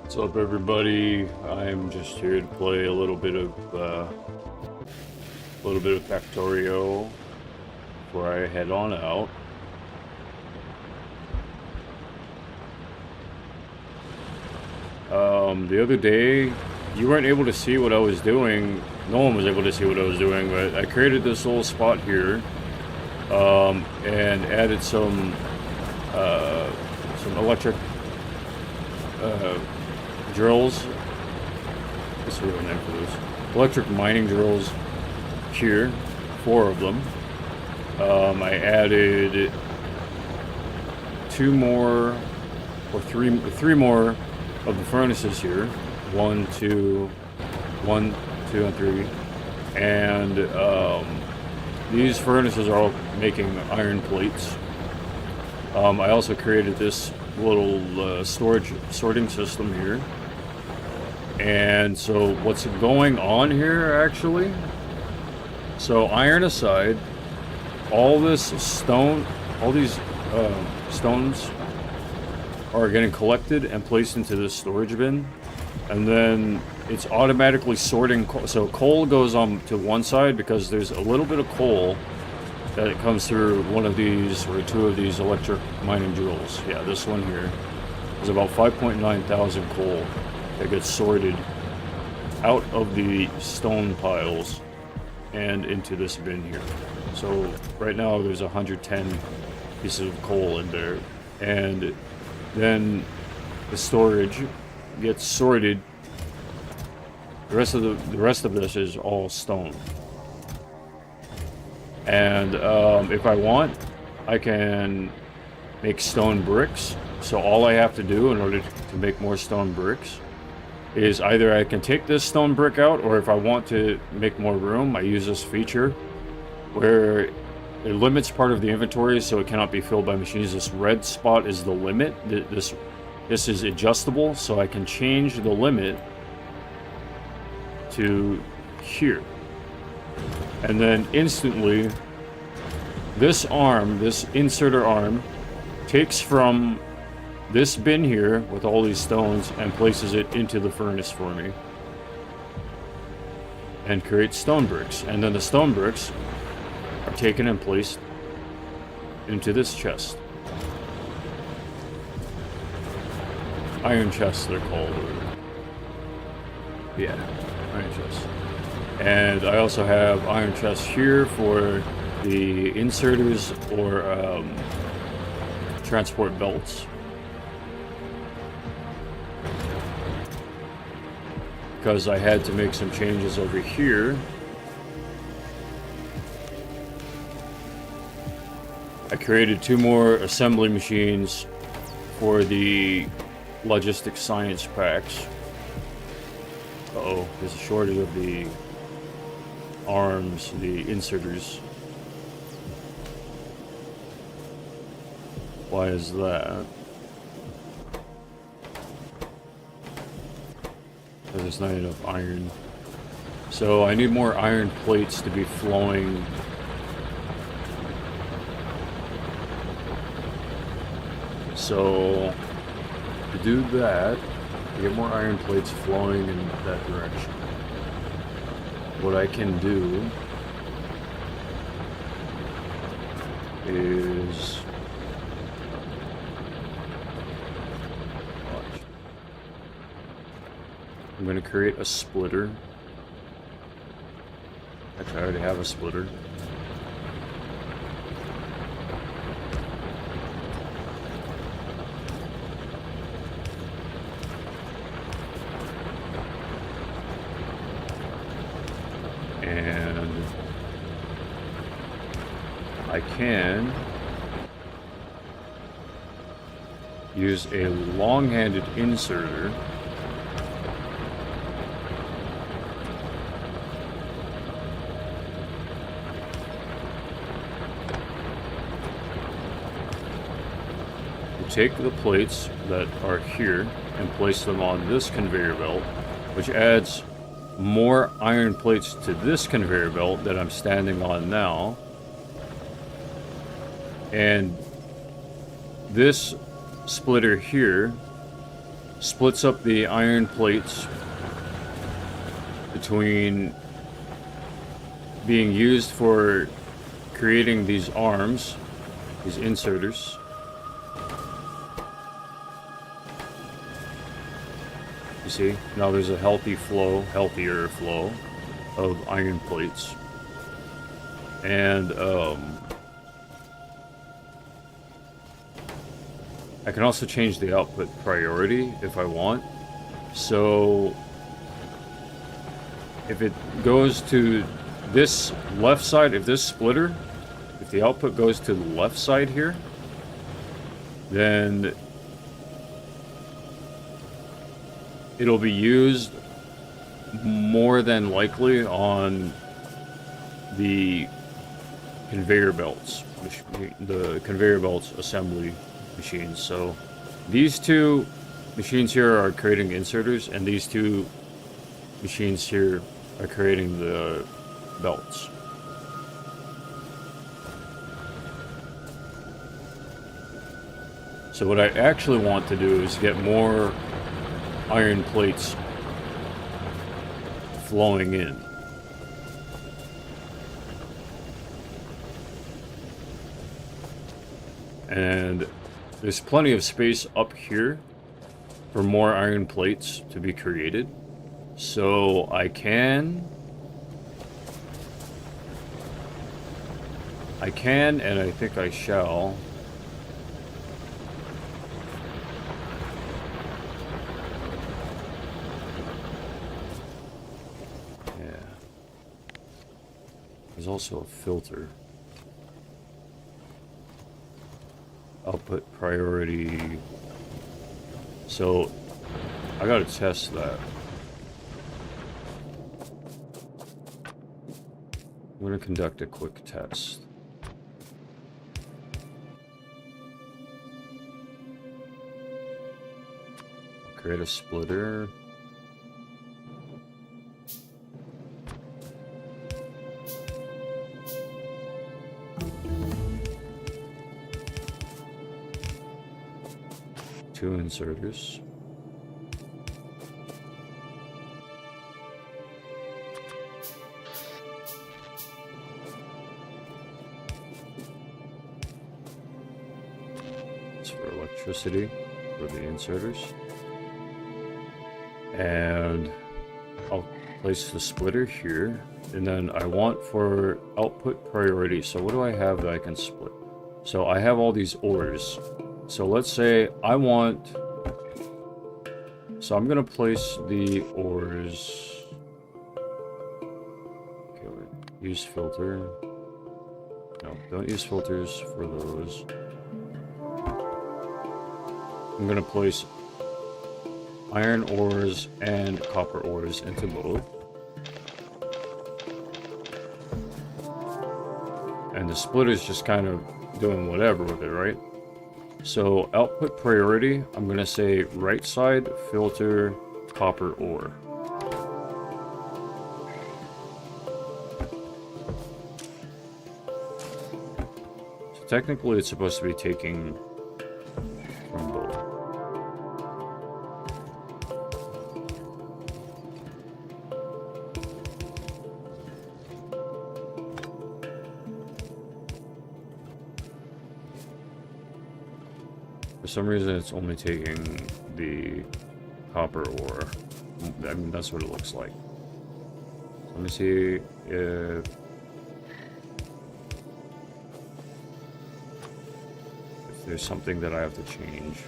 What's up, everybody? I'm just here to play a little bit of Factorio before I head on out. The other day, you weren't able to see what I was doing. No one was able to see what I was doing, but I created this little spot here, and added some electric drills. What's the real name for this? Electric mining drills here, 4 of them. I added 2 more, or three more of the furnaces here. 1, 2, 1, 2, and 3. And these furnaces are all making iron plates. I also created this little sorting system here. And so what's going on here, actually? So iron aside, all this stone, all these stones are getting collected and placed into this storage bin, and then it's automatically sorting. So coal goes on to one side because there's a little bit of coal that it comes through one of these or 2 of these electric mining drills. Yeah, this one here is about 5.9 thousand coal that gets sorted out of the stone piles and into this bin here. So right now there's 110 pieces of coal in there, and then the storage gets sorted. The rest of this is all stone. And if I want, I can make stone bricks. So all I have to do in order to make more stone bricks is either I can take this stone brick out, or if I want to make more room, I use this feature where it limits part of the inventory so it cannot be filled by machines. This red spot is the limit. This is adjustable, so I can change the limit to here. And then instantly, this arm, this inserter arm, takes from this bin here with all these stones and places it into the furnace for me. And creates stone bricks. And then the stone bricks are taken and placed into this chest. Iron chests, they're called. Yeah, iron chests. And I also have iron chests here for the inserters or transport belts. Because I had to make some changes over here. I created 2 more assembly machines for the logistics science packs. Uh-oh, there's a shortage of the arms, the inserters. Why is that? Because there's not enough iron. So I need more iron plates to be flowing. So to do that, to get more iron plates flowing in that direction, what I can do is watch. I'm going to create a splitter. Actually, I already have a splitter. And I can use a long-handed inserter to take the plates that are here and place them on this conveyor belt, which adds more iron plates to this conveyor belt that I'm standing on now. And this splitter here splits up the iron plates between being used for creating these arms, these inserters. You see, now there's a healthier flow of iron plates. And I can also change the output priority if I want. So if it goes to this left side, if this splitter, if the output goes to the left side here, then it'll be used more than likely on the conveyor belts, the conveyor belts assembly machines. So these two machines here are creating inserters, and these two machines here are creating the belts. So what I actually want to do is get more iron plates flowing in. And there's plenty of space up here for more iron plates to be created. So I can, and I think I shall, yeah. There's also a filter. Output priority. So I gotta test that. I'm gonna conduct a quick test. Create a splitter. Two inserters. It's for electricity for the inserters. And I'll place the splitter here. And then I want for output priority. So what do I have that I can split? So I have all these ores. So let's say I want, so I'm going to place the ores, okay, wait. Use filter, no, don't use filters for those. I'm going to place iron ores and copper ores into both. And the splitter's just kind of doing whatever with it, right? So output priority, I'm going to say right side filter copper ore. So technically it's supposed to be taking from both. For some reason, it's only taking the copper ore. I mean, that's what it looks like. So let me see if there's something that I have to change.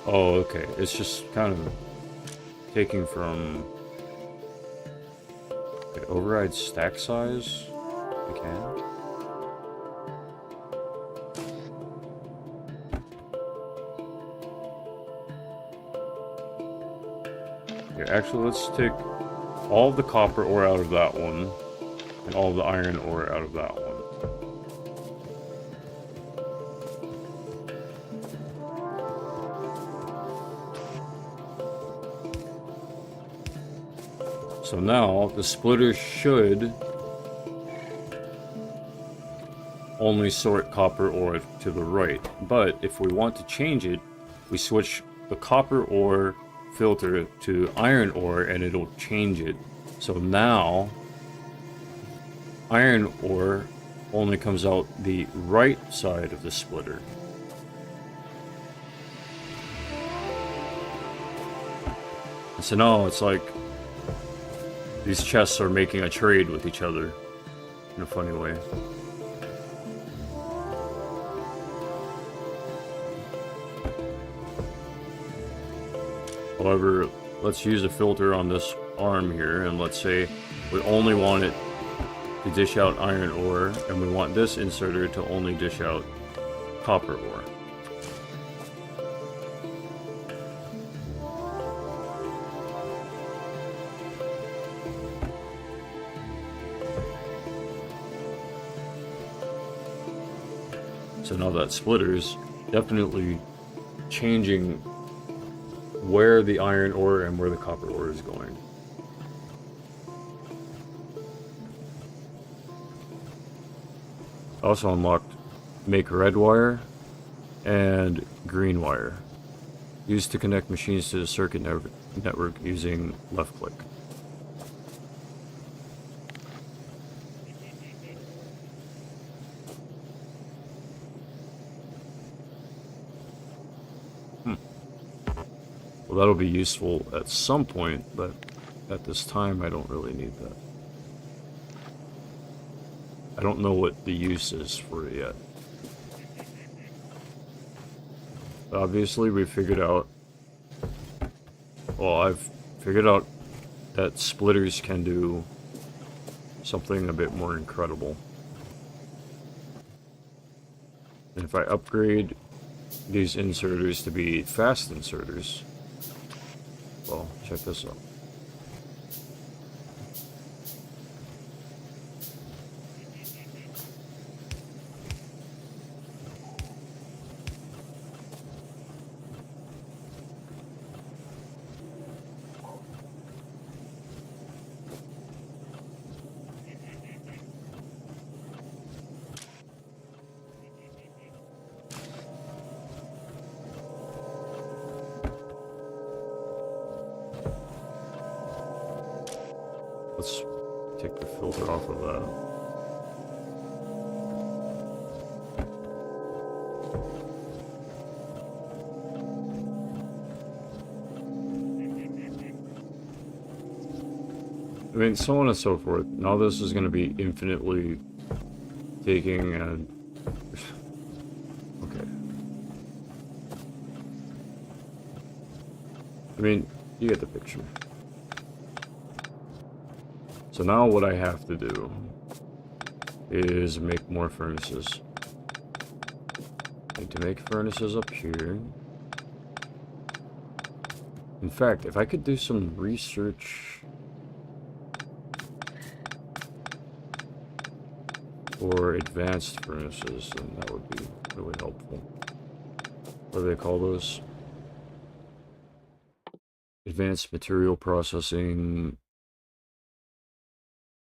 Oh, okay. It's just kind of taking from... Okay, override stack size. I can. Actually, let's take all the copper ore out of that one, and all the iron ore out of that one. So now, the splitter should only sort copper ore to the right. But if we want to change it, we switch the copper ore filter to iron ore and it'll change it. So now iron ore only comes out the right side of the splitter. And so now it's like these chests are making a trade with each other in a funny way. However, let's use a filter on this arm here, and let's say we only want it to dish out iron ore, and we want this inserter to only dish out copper ore. So now that splitter's definitely changing where the iron ore and where the copper ore is going. Also unlocked make red wire and green wire, used to connect machines to the circuit network using left click. Well, that'll be useful at some point, but at this time I don't really need that. I don't know what the use is for it yet. Obviously, we figured out... Well, I've figured out that splitters can do something a bit more incredible. And if I upgrade these inserters to be fast inserters... Well, check this out. Let's take the filter off of that. I mean, so on and so forth. Now this is going to be infinitely taking and... Okay. I mean, you get the picture. So now what I have to do is make more furnaces. I need to make furnaces up here. In fact, if I could do some research for advanced furnaces, then that would be really helpful. What do they call those? Advanced material processing...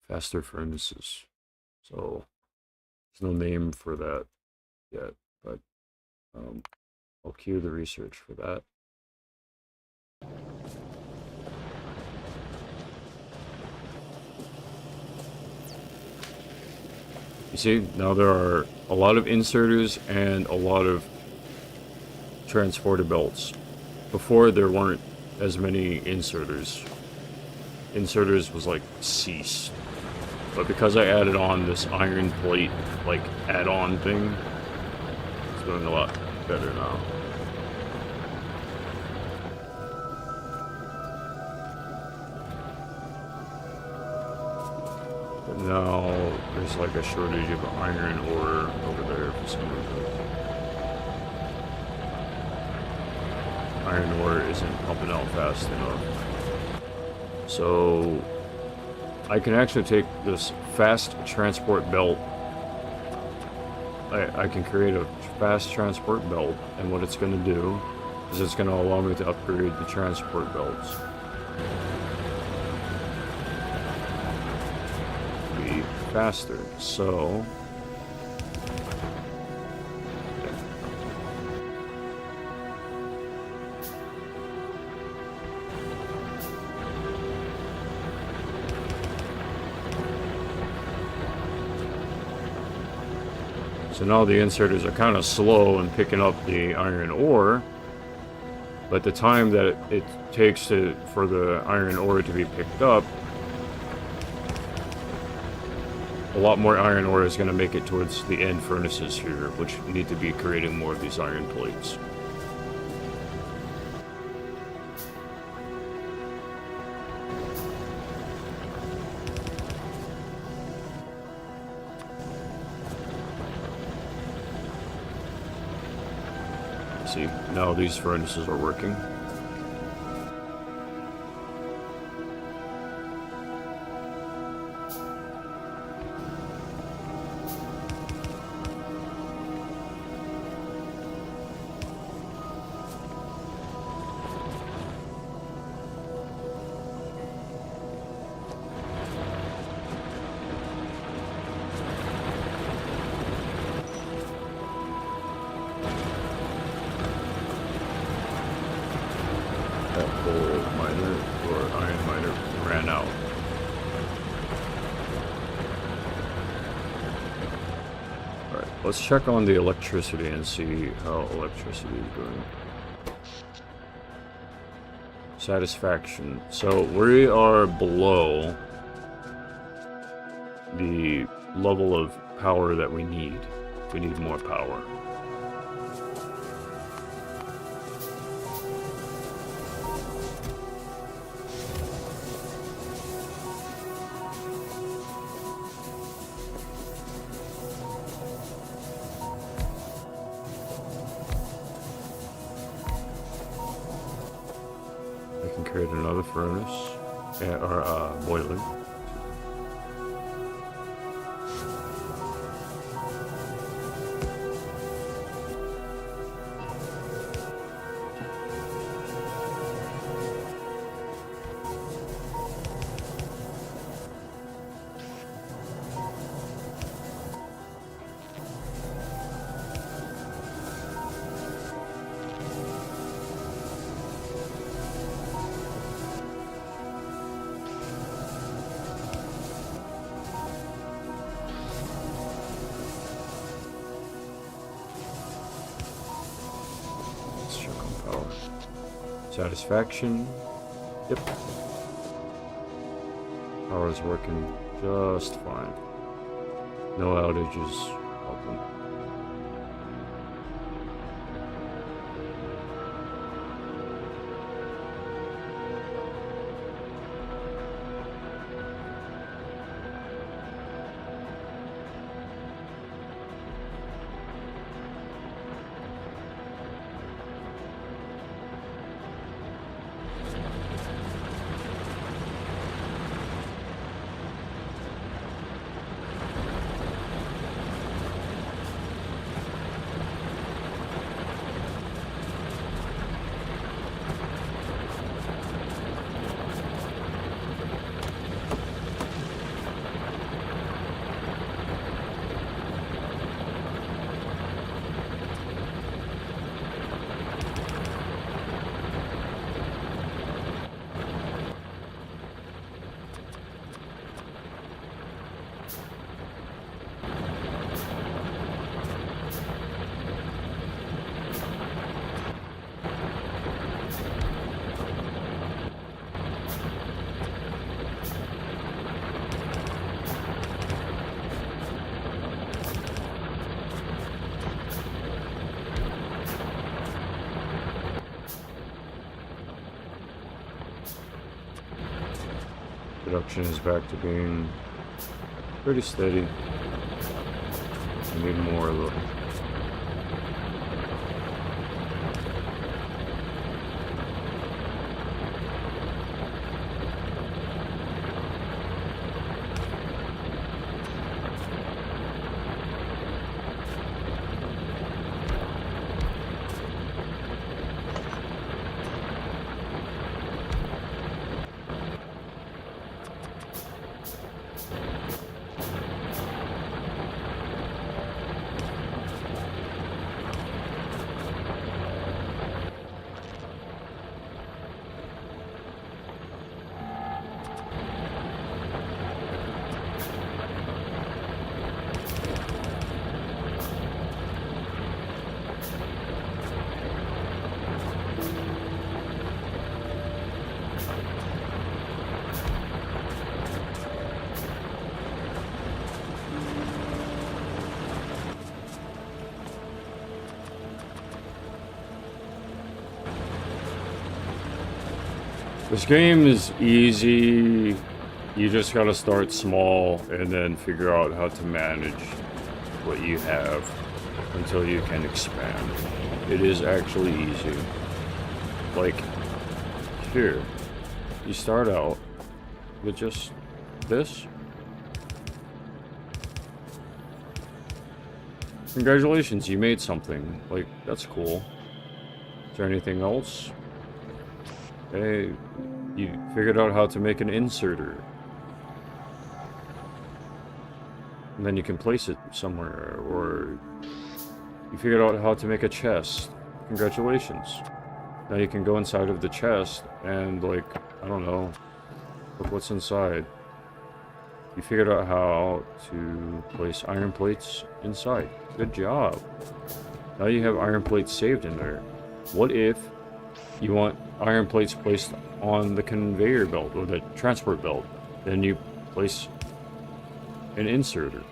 faster furnaces. So there's no name for that yet, but I'll cue the research for that. You see, now there are a lot of inserters and a lot of transporter belts. Before there weren't as many inserters. Inserters was like cease. But because I added on this iron plate, like, add-on thing, it's doing a lot better now. But now, there's like a shortage of iron ore over there for some reason. Iron ore isn't pumping out fast enough. So... I can actually take this fast transport belt. I can create a fast transport belt, and what it's going to do is it's going to allow me to upgrade the transport belts to be faster. So So now the inserters are kind of slow in picking up the iron ore, but the time that it takes for the iron ore to be picked up, a lot more iron ore is going to make it towards the end furnaces here, which need to be creating more of these iron plates. See, now these furnaces are working. Let's check on the electricity and see how electricity is doing. Satisfaction. So we are below the level of power that we need. We need more power. Create another furnace, or boiler. Satisfaction. Yep. Power is working just fine. No outages. Open. Production is back to being pretty steady. I need more of it. This game is easy. You just gotta start small and then figure out how to manage what you have until you can expand. It is actually easy. Like, here, you start out with just this. Congratulations, you made something. Like, that's cool. Is there anything else? Hey, you figured out how to make an inserter. And then you can place it somewhere, or you figured out how to make a chest. Congratulations. Now you can go inside of the chest and, like, I don't know, look what's inside. You figured out how to place iron plates inside. Good job. Now you have iron plates saved in there. What if you want iron plates placed on the conveyor belt or the transport belt? Then you place an inserter.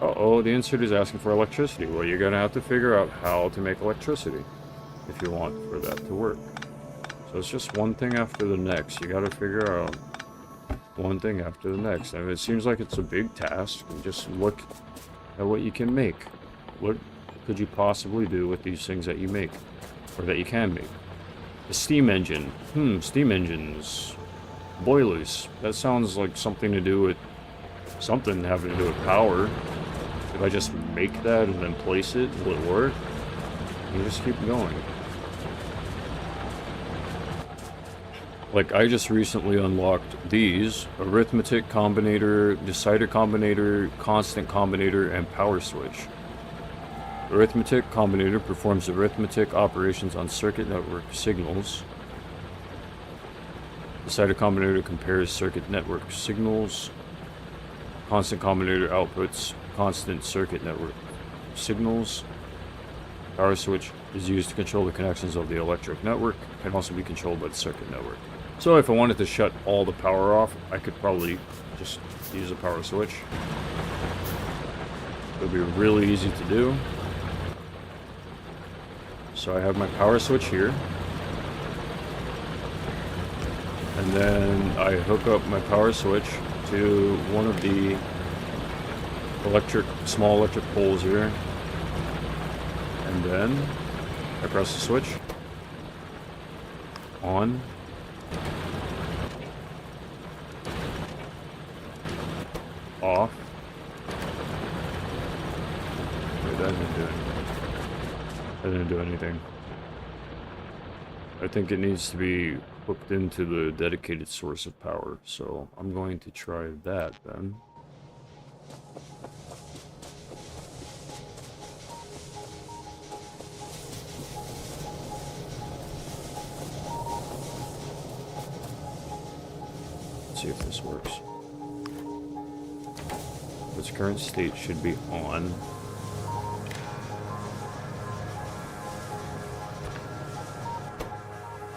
Uh-oh, the inserter is asking for electricity. Well, you're gonna have to figure out how to make electricity if you want for that to work. So it's just one thing after the next. You gotta figure out one thing after the next. I mean, it seems like it's a big task. Just look at what you can make. What could you possibly do with these things that you make? Or that you can make? The steam engine. Steam engines. Boilers. That sounds like something to do with... something having to do with power. If I just make that and then place it, will it work? You just keep going. Like, I just recently unlocked these. Arithmetic Combinator, Decider Combinator, Constant Combinator, and Power Switch. Arithmetic Combinator performs arithmetic operations on circuit network signals. Decider Combinator compares circuit network signals. Constant Combinator outputs constant circuit network signals. Power Switch is used to control the connections of the electric network. Can also be controlled by the circuit network. So if I wanted to shut all the power off, I could probably just use a power switch. It would be really easy to do. So I have my power switch here. And then I hook up my power switch to one of the small electric poles here. And then I press the switch. On. Off. Wait, that didn't do anything. That didn't do anything. I think it needs to be hooked into the dedicated source of power, so I'm going to try that then. Let's see if this works. Its current state should be on.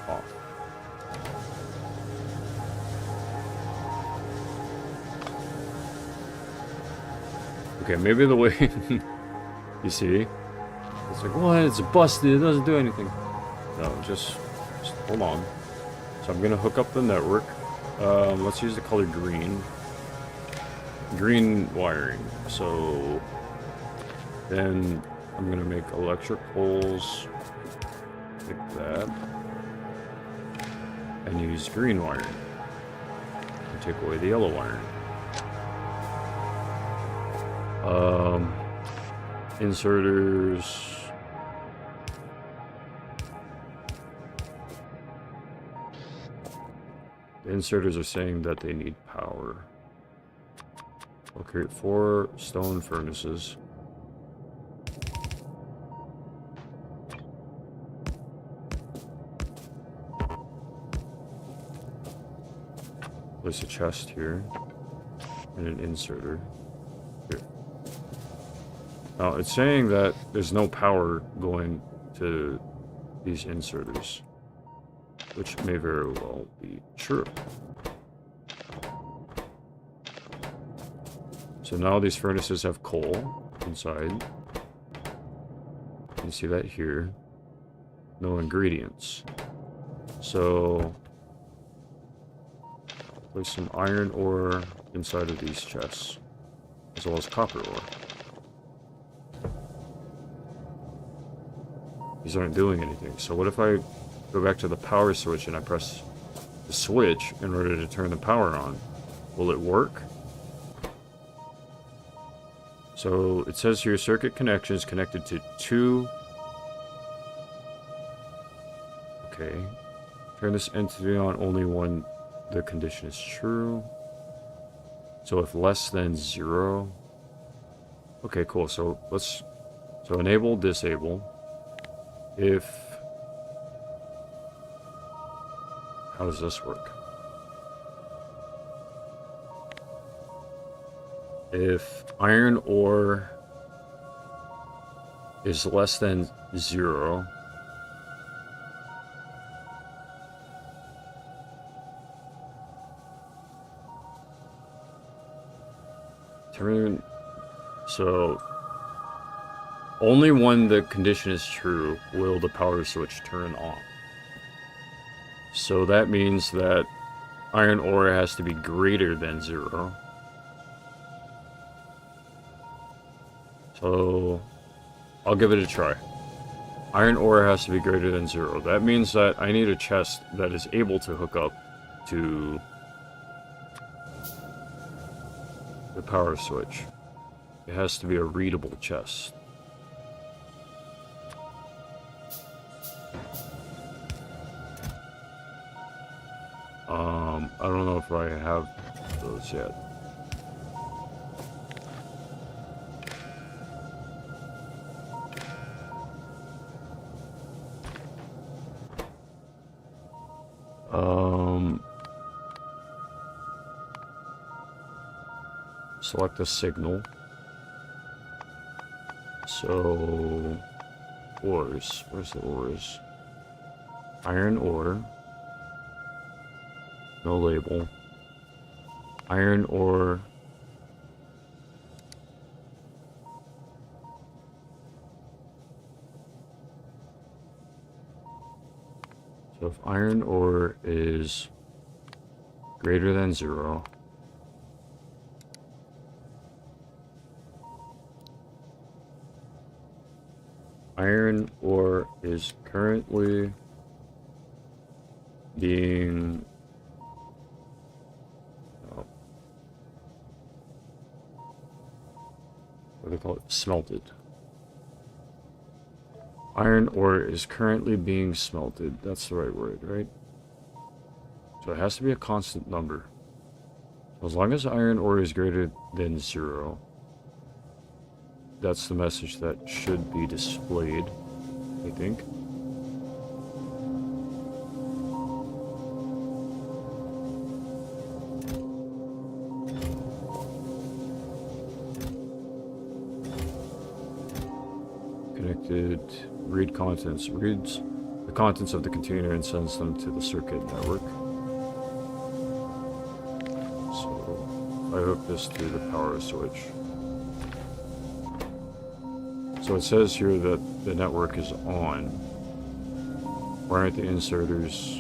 Off. Okay, maybe the way you see, it's like, what? It's busted. It doesn't do anything. No, just hold on. So I'm gonna hook up the network. Let's use the color green. Green wiring. So then I'm gonna make electric poles like that and use green wiring and take away the yellow wiring. Inserters. The inserters are saying that they need power. We'll create 4 stone furnaces. Place a chest here and an inserter here. Now it's saying that there's no power going to these inserters, which may very well be true. So now these furnaces have coal inside. You can see that here. No ingredients. So Place some iron ore inside of these chests, as well as copper ore. These aren't doing anything. So what if I go back to the power switch and I press the switch in order to turn the power on? Will it work? So it says here circuit connection is connected to 2. Okay. Turn this entity on only when the condition is true. So if less than 0. Okay, cool. So enable, disable. If... How does this work? If iron ore is less than 0, so only when the condition is true will the power switch turn on. So that means that iron ore has to be greater than 0. So I'll give it a try. Iron ore has to be greater than 0. That means that I need a chest that is able to hook up to the power switch. It has to be a readable chest. I don't know if I have those yet. Select a signal. So, ores. Where's the ores? Iron ore. No label. Iron ore. So if iron ore is greater than 0, iron ore is currently being what do they call it? Smelted. Iron ore is currently being smelted. That's the right word, right? So it has to be a constant number. So as long as iron ore is greater than 0, that's the message that should be displayed, I think. Connected, read contents, reads the contents of the container and sends them to the circuit network. So I hook this to the power switch. So it says here that the network is on. Why aren't the inserters?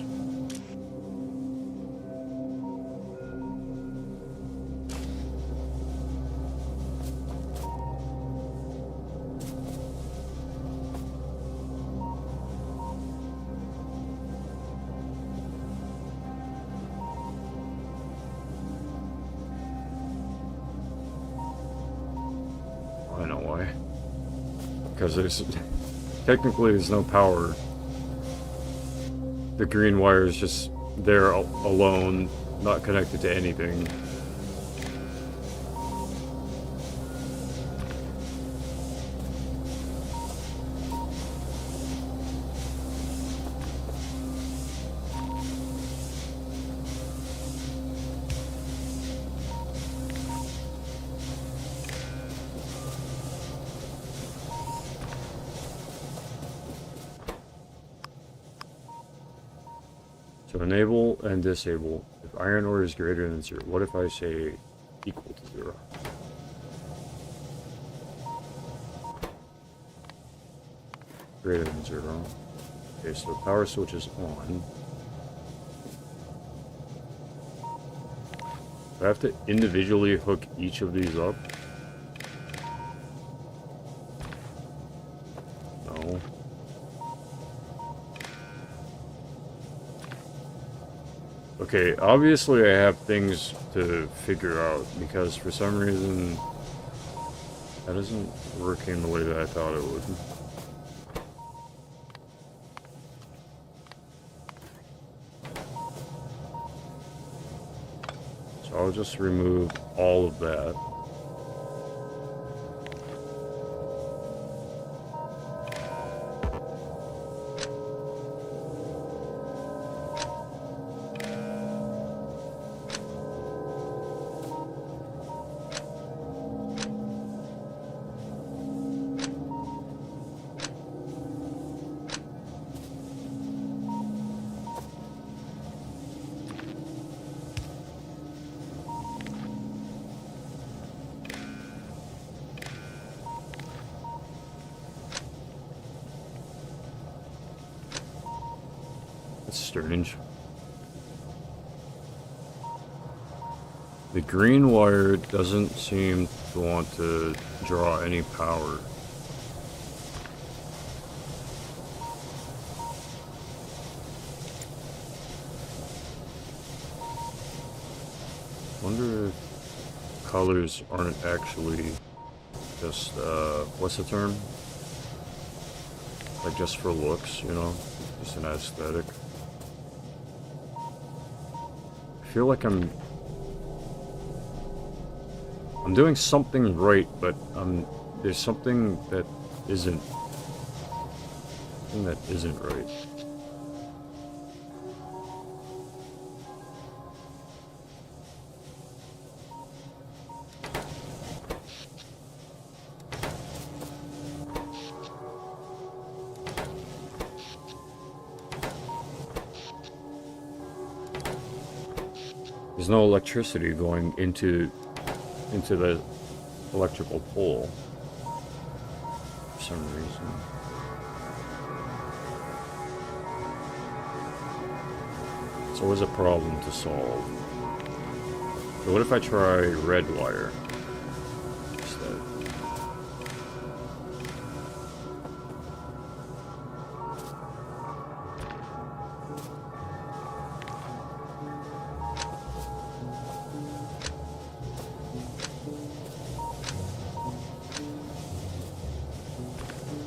I know why. Because there's no power. The green wire is just there alone, not connected to anything. So enable and disable. If iron ore is greater than 0, what if I say equal to 0? Greater than 0. Okay, so the power switch is on. Do I have to individually hook each of these up? No. Okay, obviously I have things to figure out because for some reason that isn't working the way that I thought it would. So I'll just remove all of that. That's strange. The green wire doesn't seem to want to draw any power. Wonder if colors aren't actually just, what's the term? Like just for looks, you know? Just an aesthetic. I feel like I'm doing something right, but there's something that isn't right. There's no electricity going into the electrical pole for some reason. It's always a problem to solve. So what if I try red wire instead?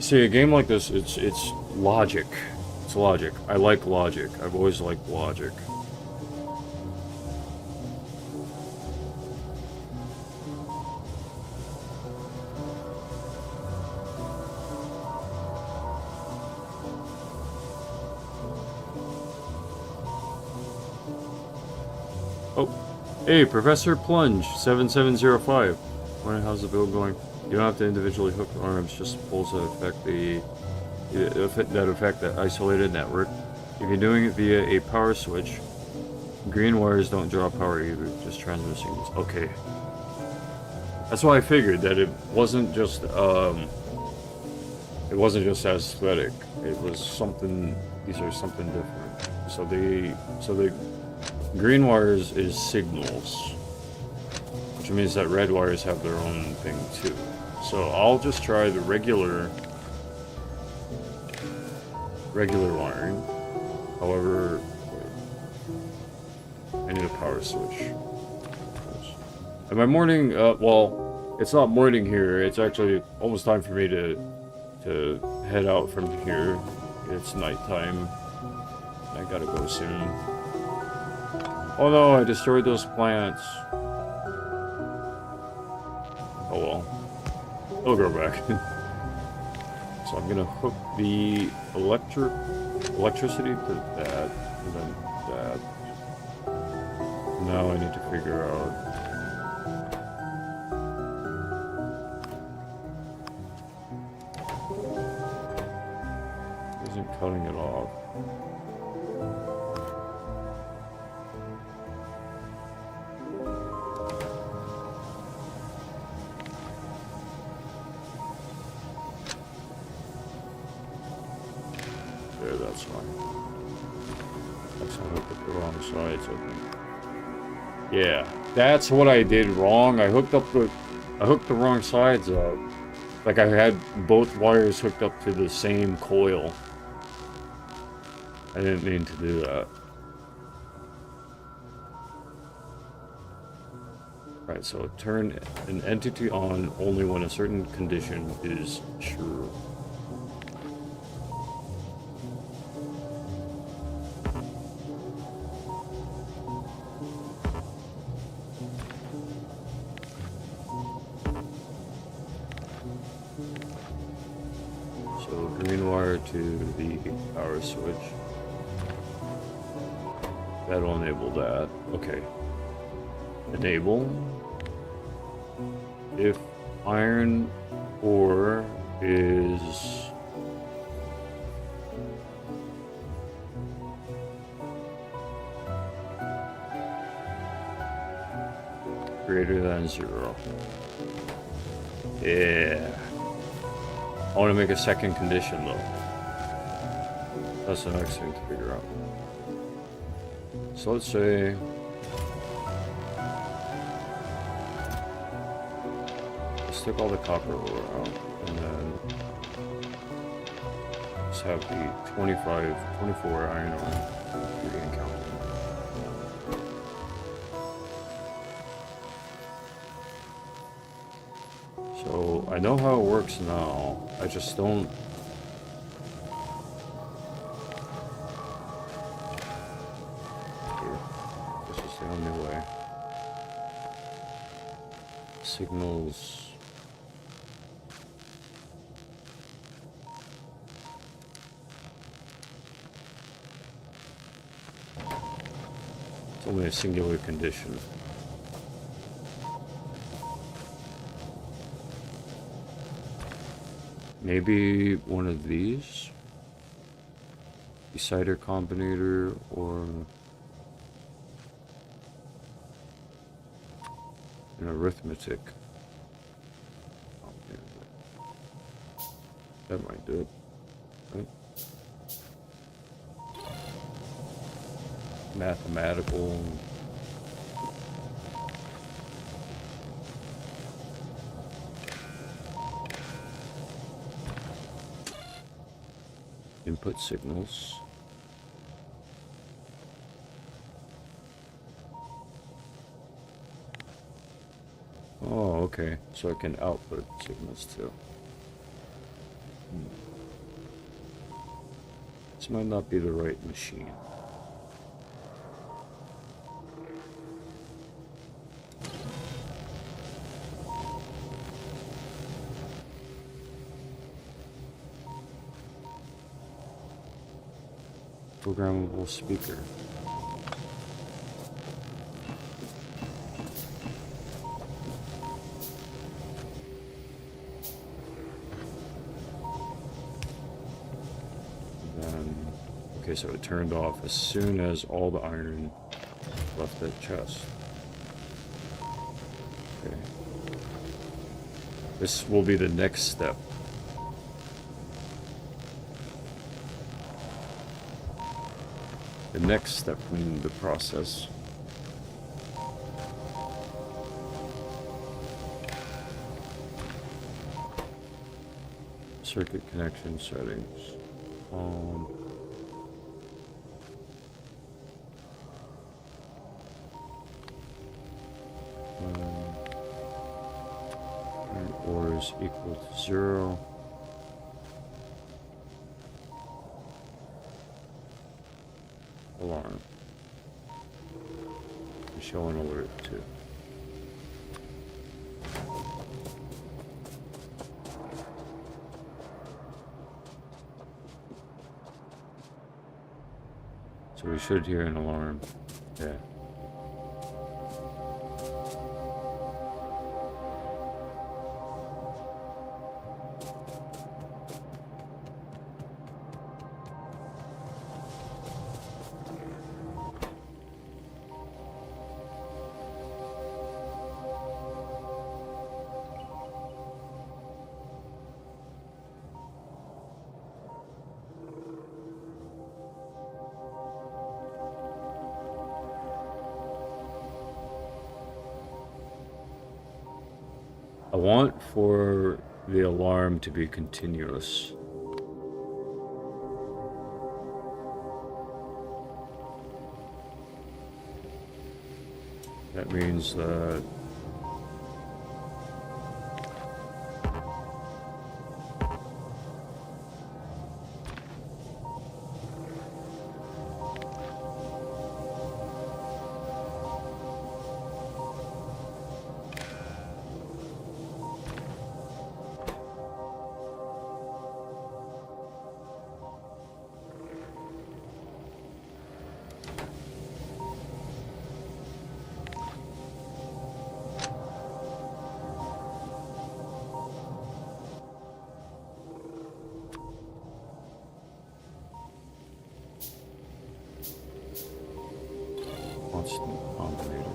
See, a game like this, it's logic. It's logic. I like logic. I've always liked logic. Oh, hey, Professor Plunge 7705. Wondering how's the build going? You don't have to individually hook arms, just pulls that affect that isolated network. If you're doing it via a power switch, green wires don't draw power either, just transmit signals. Okay. That's why I figured that it wasn't just aesthetic. It was something, these are something different. So the green wires is signals, which means that red wires have their own thing too. So I'll just try the regular wiring. However, I need a power switch. And my morning, well, it's not morning here. It's actually almost time for me to head out from here. It's nighttime. I gotta go soon. Oh no, I destroyed those plants. Oh well. They'll grow back. So I'm gonna hook the electricity to that, and then that. Now I need to figure out. Isn't cutting it off. There, that's fine. That's not hooked up the wrong sides, I think. Yeah, that's what I did wrong. I hooked the wrong sides up. Like I had both wires hooked up to the same coil. I didn't mean to do that. Right, so turn an entity on only when a certain condition is true. So green wire to the power switch. That'll enable that. Okay. Enable. If iron ore is greater than 0. Yeah. I want to make a second condition though. That's the next thing to figure out. So let's say let's take all the copper ore out and then let's have the 24 iron ore being counted. So I know how it works now. I just don't. Here. This is the only way. Signals. It's only a singular condition. Maybe one of these? Decider combinator or an arithmetic. That might do it. Right? Mathematical. Input signals. Oh, okay. So I can output signals too. This might not be the right machine. Programmable speaker. Okay, so it turned off as soon as all the iron left that chest. Okay. This will be the next step. The next step in the process. Circuit connection settings. Ore is equal to 0. Alarm. Show an alert too. So we should hear an alarm. Yeah. I want for the alarm to be continuous. That means that constant combinator.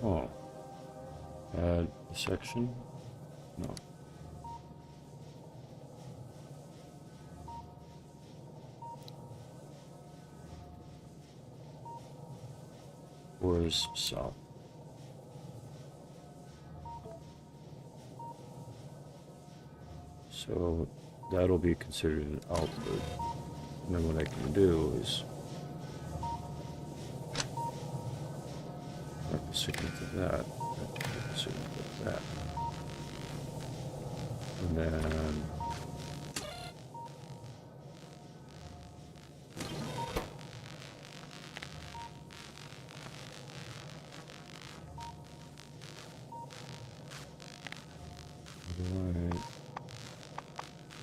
Oh, add a section? No. Where's south? So that'll be considered an output. And then what I can do is connect the signal to that, connect the signal to that. And then right.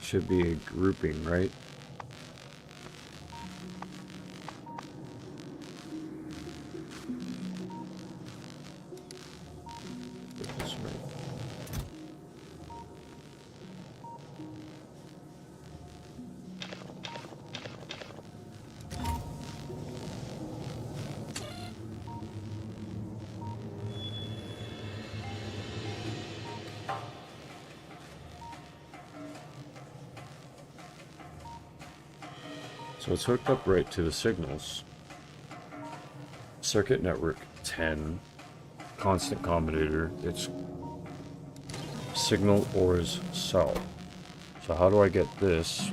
Should be a grouping, right? Get this right. So it's hooked up right to the signals. Circuit network 10, constant combinator, it's signal ores south. So how do I get this?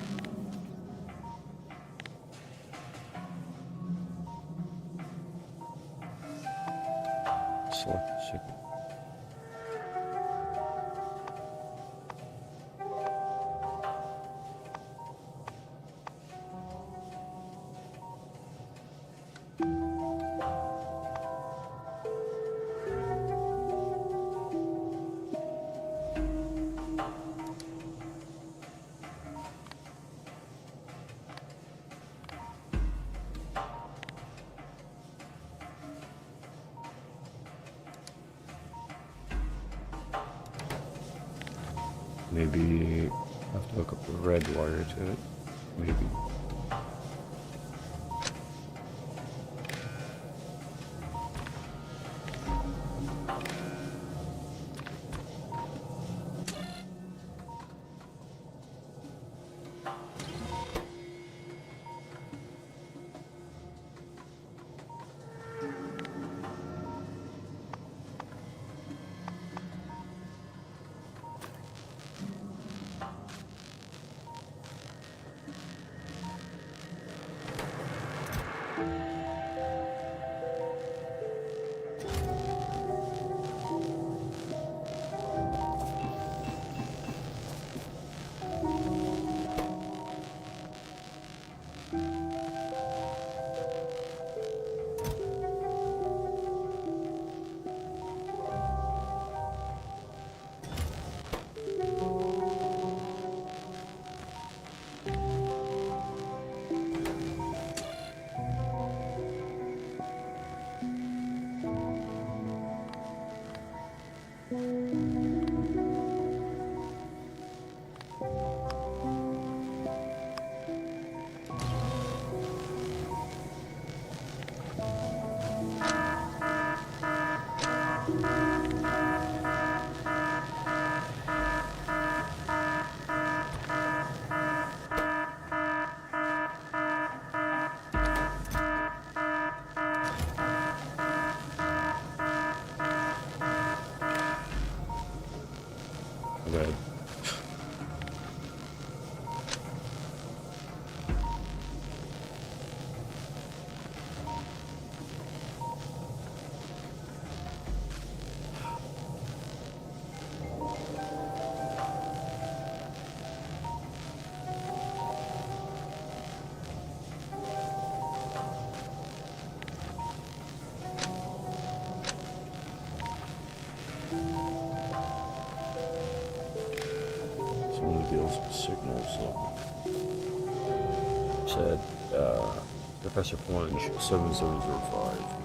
Select signal. Maybe I have to hook up the red wire to it. Maybe. bad. Someone deals with signals. Said Professor Plunge 7705.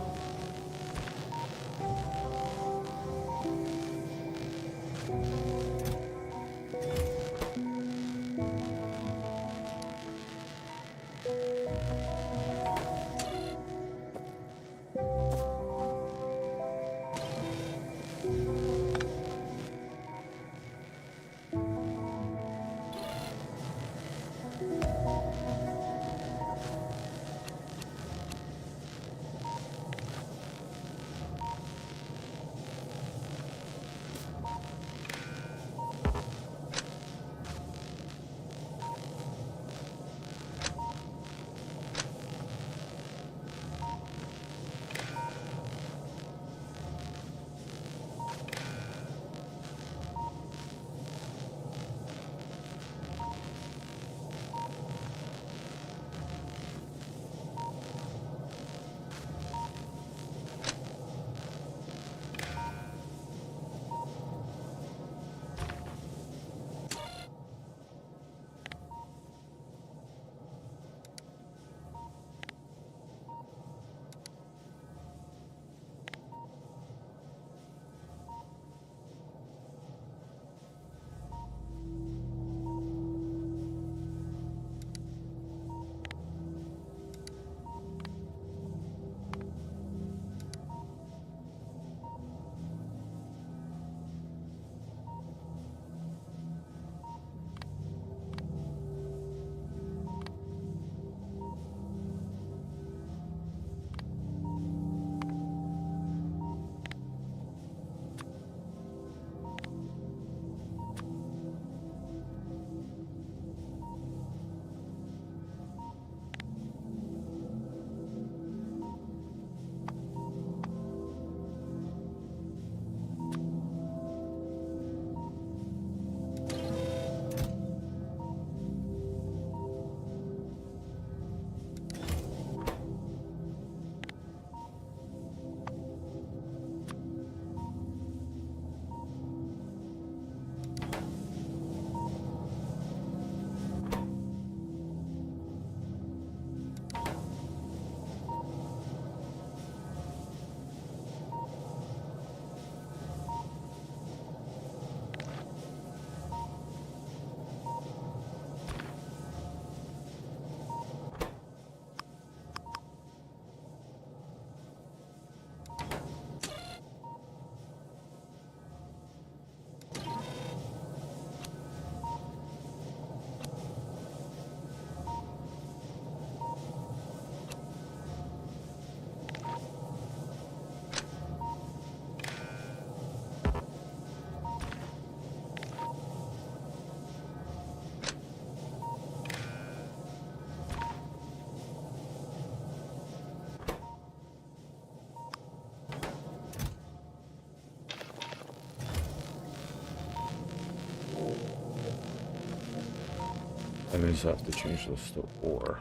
That means I have to change this to ore.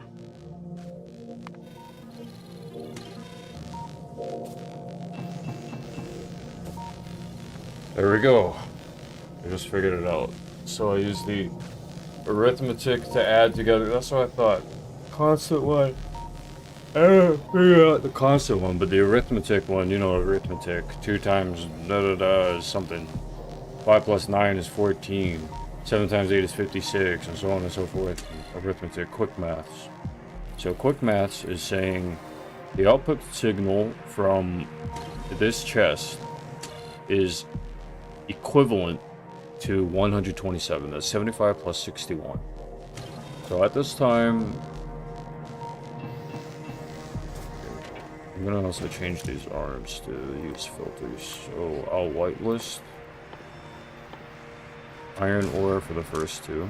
There we go. I just figured it out. So I use the arithmetic to add together. That's what I thought. Constant one. I don't figure out the constant one, but the arithmetic one, you know, arithmetic. 2 times da da da is something. 5 plus 9 is 14. 7 times 8 is 56, and so on and so forth. Arithmetic, quick maths. So quick maths is saying the output signal from this chest is equivalent to 127. That's 75 plus 61. So at this time, I'm gonna also change these arms to use filters. So I'll whitelist. iron ore for the first two.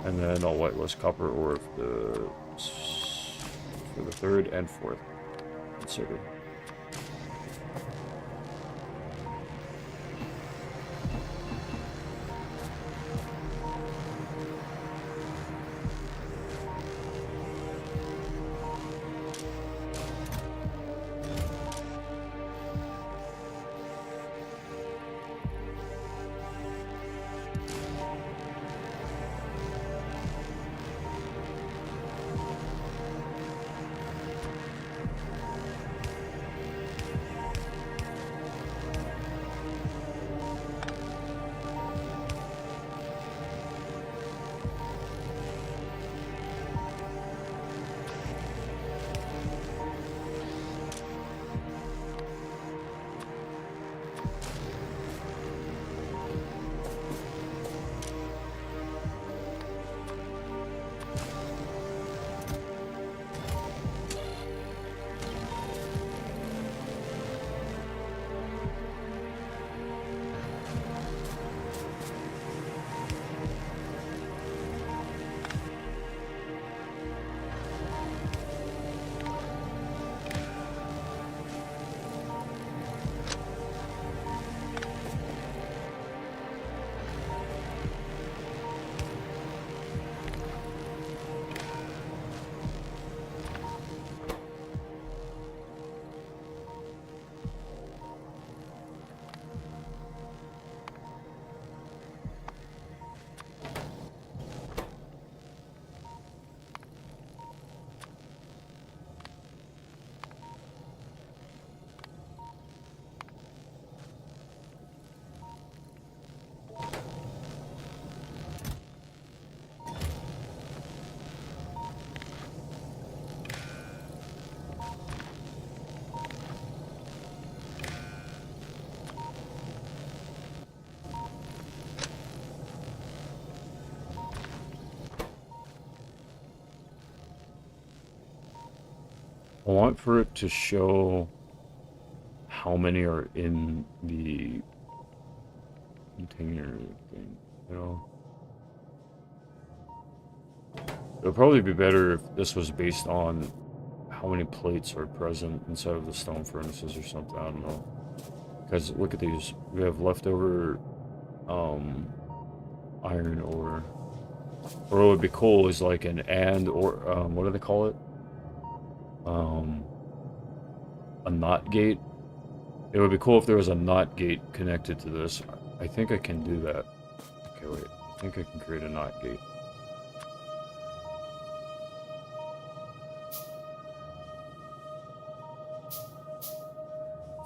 And then I'll whitelist copper ore for the third and fourth. Consider. I want for it to show how many are in the container thing, you know? It would probably be better if this was based on how many plates are present inside of the stone furnaces or something, I don't know. Because look at these, we have leftover iron ore. Or what would be cool is like an and or, what do they call it? A NOT gate. It would be cool if there was a NOT gate connected to this. I think I can do that. Okay, wait. I think I can create a NOT gate.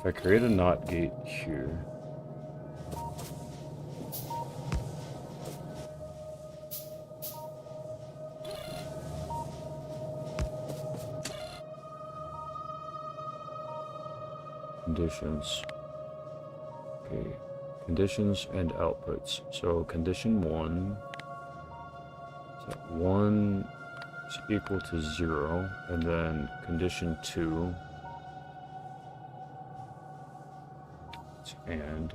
If I create a NOT gate here. Conditions. Okay. Conditions and outputs. So condition 1. So 1 is equal to 0. And then condition 2. It's and.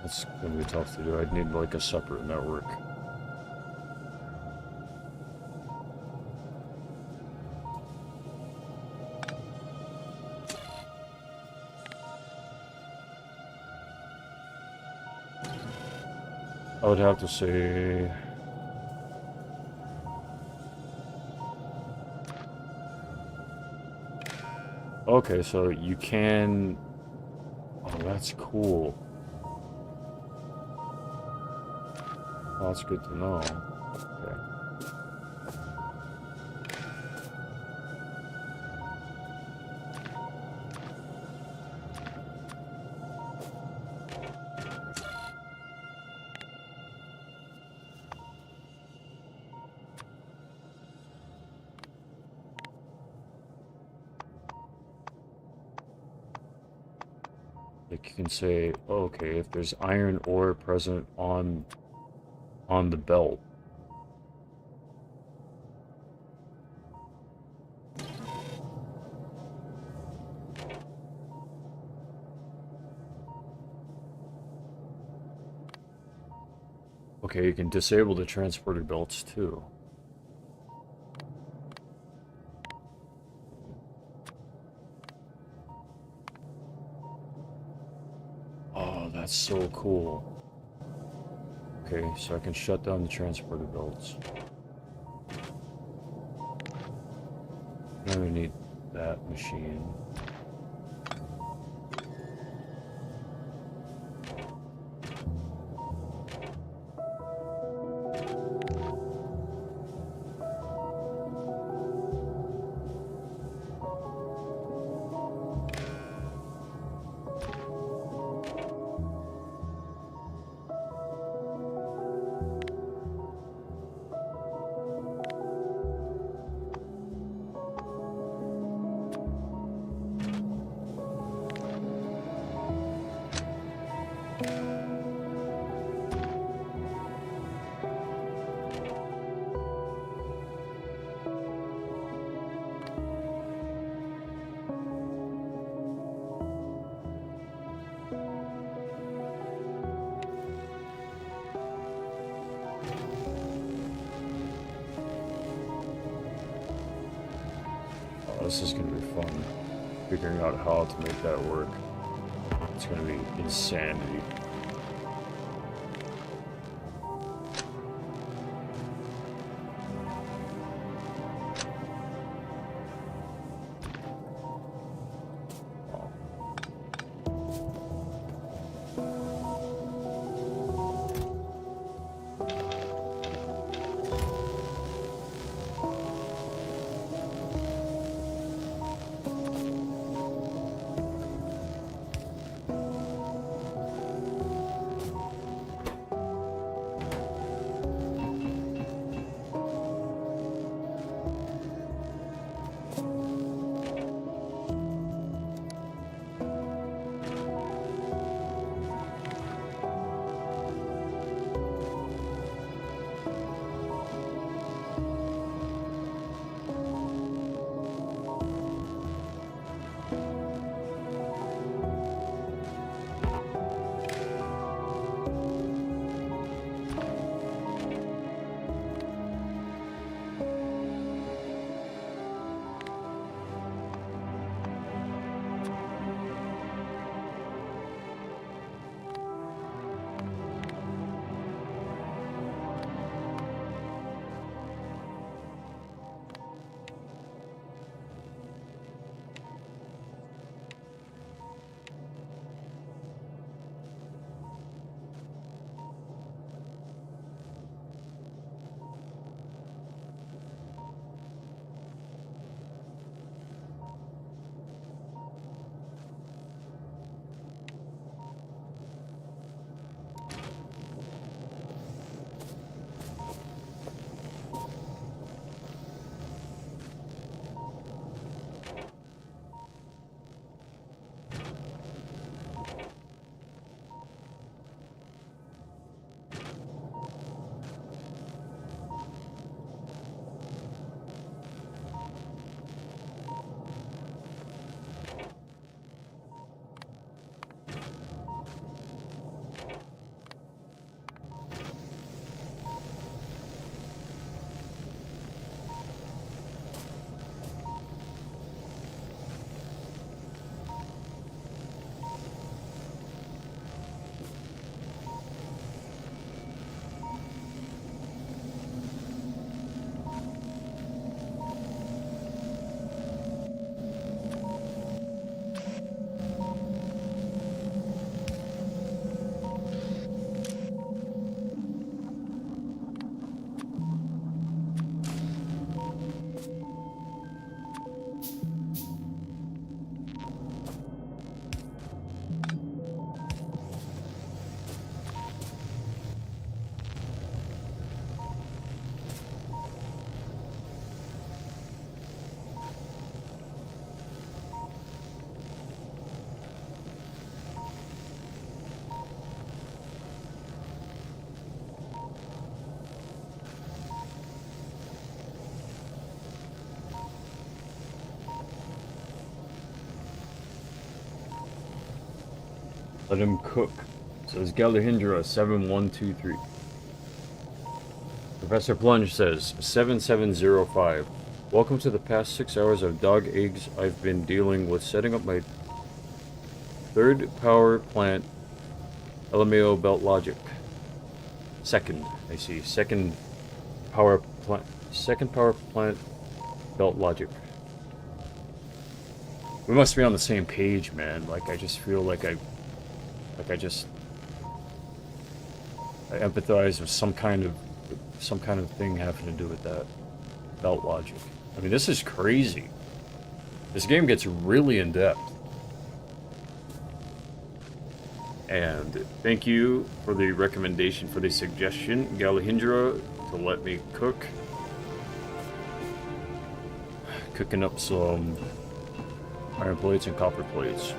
That's gonna be tough to do. I'd need like a separate network. I would have to say... Okay, so you can... Oh, that's cool. Oh, that's good to know. Okay. Like you can say, okay, if there's iron ore present on the belt. Okay, you can disable the transporter belts too. Oh, that's so cool. Okay, so I can shut down the transporter belts. Now we need that machine. Oh, this is gonna be fun. Figuring out how to make that work. It's gonna be insanity. Let him cook. Says Galahindra 7123. Professor Plunge says 7705. Welcome to the past 6 hours of dog eggs. I've been dealing with setting up my third power plant, LMAO belt logic. Second, I see. Second power plant belt logic. We must be on the same page, man. Like I just feel like I empathize with some kind of thing having to do with that belt logic. I mean, this is crazy. This game gets really in depth. And thank you for the recommendation, for the suggestion, Galahindra, to let me cook. Cooking up some iron plates and copper plates.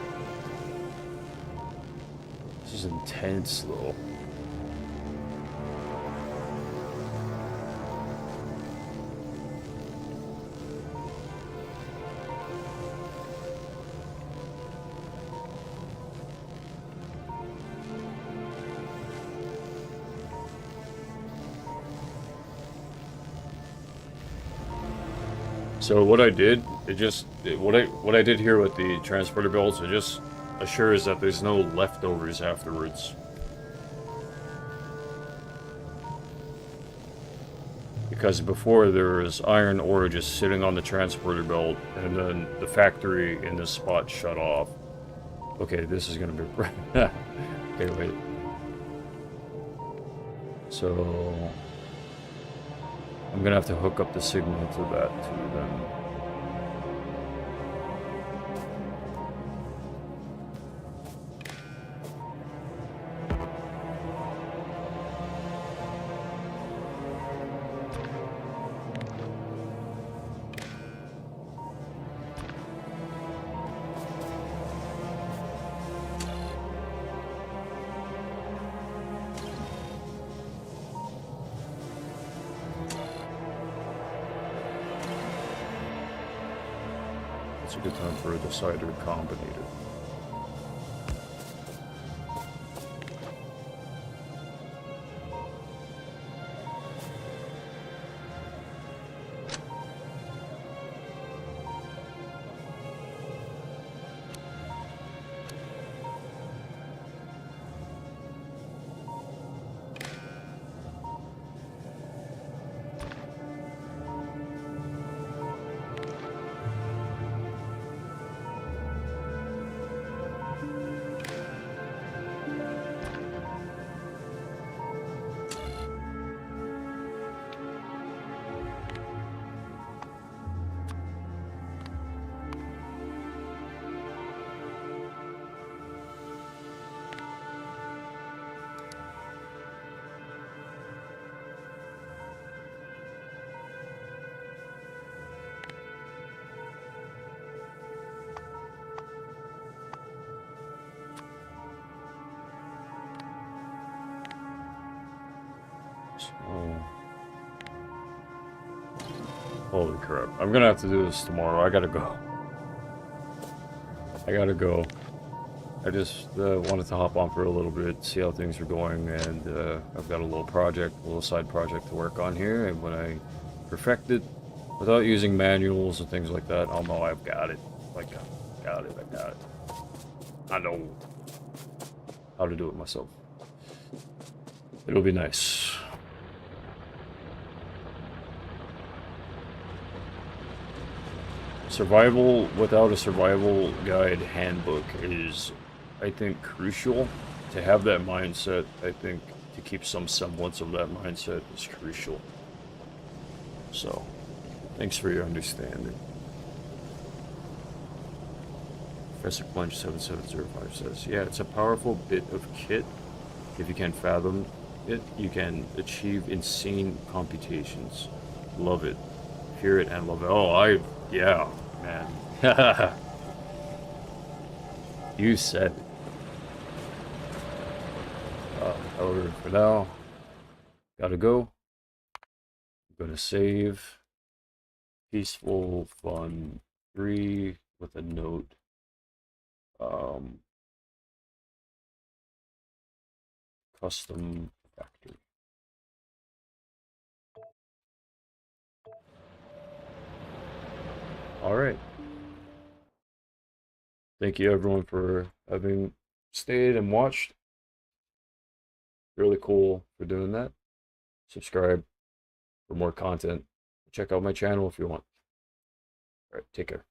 This is intense, though. So what I did, what I did here with the transporter belts, it just assures that there's no leftovers afterwards. Because before there was iron ore just sitting on the transporter belt, and then the factory in this spot shut off. Okay, this is gonna be... Okay, wait. So... I'm gonna have to hook up the signal to that too then. It's a good time for a decider combinator. Oh. Holy crap. I'm gonna have to do this tomorrow. I gotta go. I just wanted to hop on for a little bit, see how things are going, and I've got a little side project to work on here, and when I perfect it, without using manuals and things like that, I'll know I've got it. Like, I got it. I know how to do it myself. It'll be nice. Survival without a survival guide handbook is, I think, crucial. To have that mindset, I think, to keep some semblance of that mindset is crucial. So, thanks for your understanding. Professor Plunge 7705 says, yeah, it's a powerful bit of kit. If you can fathom it, you can achieve insane computations. Love it. Hear it and love it. Oh, yeah, man. You said it. However, for now, gotta go. I'm gonna save. Peaceful, fun, 3 with a note. custom factory. All right. Thank you everyone for having stayed and watched. Really cool for doing that. Subscribe for more content. Check out my channel if you want. All right, take care.